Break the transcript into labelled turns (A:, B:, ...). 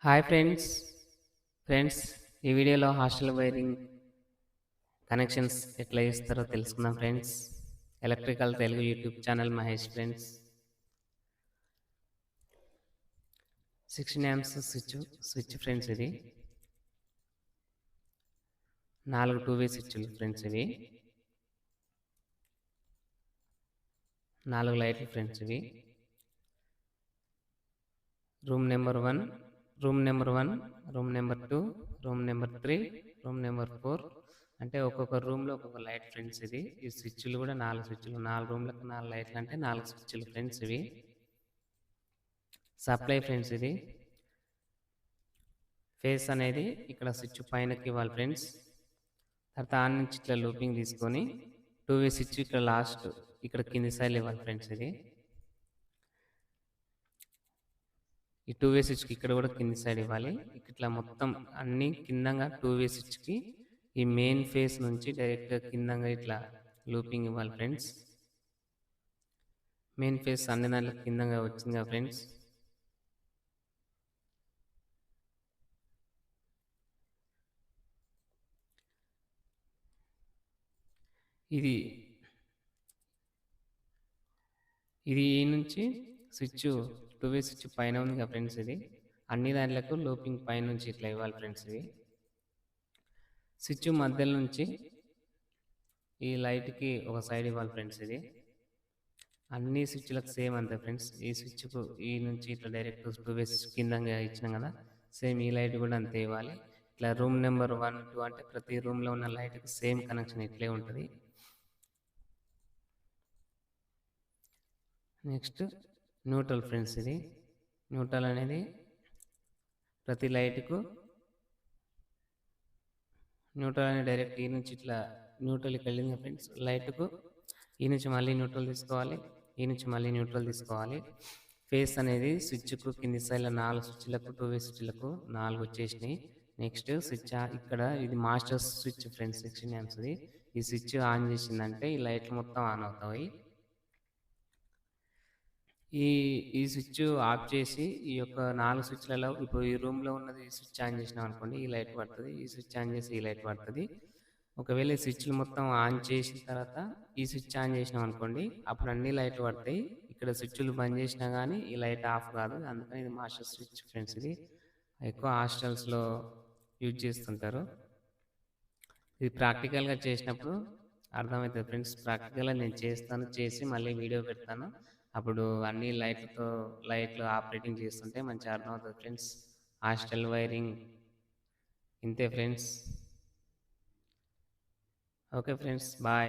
A: Hi friends ఈ వీడియోలో hostel wiring connections ఎట్లా చేస్తారో తెలుసుకుందాం friends. Electrical Telugu YouTube channel Mahesh friends. 16 amps switch friends. ఇది 4 2-వే స్విచ్లు ఫ్రెండ్స్. ఇవి 4 లైట్లు ఫ్రెండ్స్. ఇవి room number 1, room number 1, room number 2, room number 3, room number 4 అంటే ఒక్కొక్క రూమ్లో ఒక్కొక్క లైట్ ఫ్రెండ్స్. ఇది ఈ స్విచ్లు కూడా 4 స్విచ్లు, 4 రూమ్లకు 4 లైట్లు అంటే 4 స్విచ్లు ఫ్రెండ్స్. ఇవి సప్లై ఫ్రెండ్స్. ఇది ఫేస్ అనేది ఇక్కడ స్విచ్ పైనకి ఇవ్వాలి ఫ్రెండ్స్. తర్వాత ఆన్ నుంచి ఇట్లా లూపింగ్ తీసుకొని 2-వే స్విచ్ ఇక్కడ లాస్ట్ ఇక్కడ కింది సైడ్ ఇవ్వాలి ఫ్రెండ్స్. ఇది ఈ 2-వే స్విచ్కి ఇక్కడ కూడా కింది సైడ్ ఇవ్వాలి. ఇట్లా మొత్తం అన్ని కిందంగా 2-వే స్విచ్కి ఈ మెయిన్ ఫేస్ నుంచి డైరెక్ట్గా కిందంగా ఇట్లా లూపింగ్ ఇవ్వాలి ఫ్రెండ్స్. మెయిన్ ఫేస్ అన్ని దాంట్లో కిందంగా వచ్చింది కదా ఫ్రెండ్స్. ఇది ఈ నుంచి స్విచ్ 2-వే స్విచ్ పైన ఉంది కదా ఫ్రెండ్స్. ఇది అన్ని దాంట్లకు లూపింగ్ పైన నుంచి ఇట్లా ఇవ్వాలి ఫ్రెండ్స్. ఇది స్విచ్ మధ్యలో నుంచి ఈ లైట్కి ఒక సైడ్ ఇవ్వాలి ఫ్రెండ్స్. ఇది అన్ని స్విచ్లకు సేమ్ అంతే ఫ్రెండ్స్. ఈ స్విచ్కు ఈ నుంచి ఇట్లా డైరెక్ట్ 2-వే స్విచ్ కిందంగా ఇచ్చినాం కదా, సేమ్ ఈ లైట్ కూడా అంతే ఇవ్వాలి. ఇట్లా రూమ్ నెంబర్ 1, 2 అంటే ప్రతి రూమ్లో ఉన్న లైట్కి సేమ్ కనెక్షన్ ఇట్లే ఉంటుంది. Next neutral friends. ఇది న్యూట్రల్ అనేది ప్రతి లైట్కు న్యూట్రల్ అనేది డైరెక్ట్ ఈ నుంచి ఇట్లా న్యూట్రల్కి వెళ్ళింది ఫ్రెండ్స్. లైట్కు ఈ నుంచి మళ్ళీ న్యూట్రల్ తీసుకోవాలి, ఈ నుంచి మళ్ళీ న్యూట్రల్ తీసుకోవాలి. ఫేస్ అనేది స్విచ్కు కింది సైడ్లో 4 స్విచ్లకు 2-వే స్విచ్లకు 4 వచ్చేసినాయి. నెక్స్ట్ స్విచ్ ఇక్కడ ఇది మాస్టర్ స్విచ్ ఫ్రెండ్స్. 16 amps. ఈ స్విచ్ ఆన్ చేసిందంటే ఈ లైట్లు మొత్తం ఆన్ అవుతాయి. ఈ స్విచ్ ఆఫ్ చేసి ఈ యొక్క 4 స్విచ్లలో ఇప్పుడు ఈ రూమ్లో ఉన్నది స్విచ్ ఆన్ చేసినాం అనుకోండి, ఈ లైట్ పడుతుంది. ఈ స్విచ్ ఆన్ చేసి ఈ లైట్ పడుతుంది. ఒకవేళ ఈ స్విచ్లు మొత్తం ఆన్ చేసిన తర్వాత ఈ స్విచ్ ఆన్ చేసినాం అనుకోండి, అప్పుడు అన్ని లైట్లు పడతాయి. ఇక్కడ స్విచ్లు బంద్ చేసినా కానీ ఈ లైట్ ఆఫ్ కాదు. అందుకని ఇది మాస్టర్ స్విచ్ ఫ్రెండ్స్. ఇది ఎక్కువ హాస్టల్స్లో యూజ్ చేస్తుంటారు. ఇది ప్రాక్టికల్గా చేసినప్పుడు అర్థమవుతుంది ఫ్రెండ్స్. ప్రాక్టికల్గా నేను చేసి మళ్ళీ వీడియో పెడతాను. అప్పుడు అన్ని లైట్లు ఆపరేటింగ్ చేస్తుంటే మంచిగా అర్థమవుతుంది ఫ్రెండ్స్. హాస్టల్ వైరింగ్ ఇంతే ఫ్రెండ్స్. Okay friends, bye.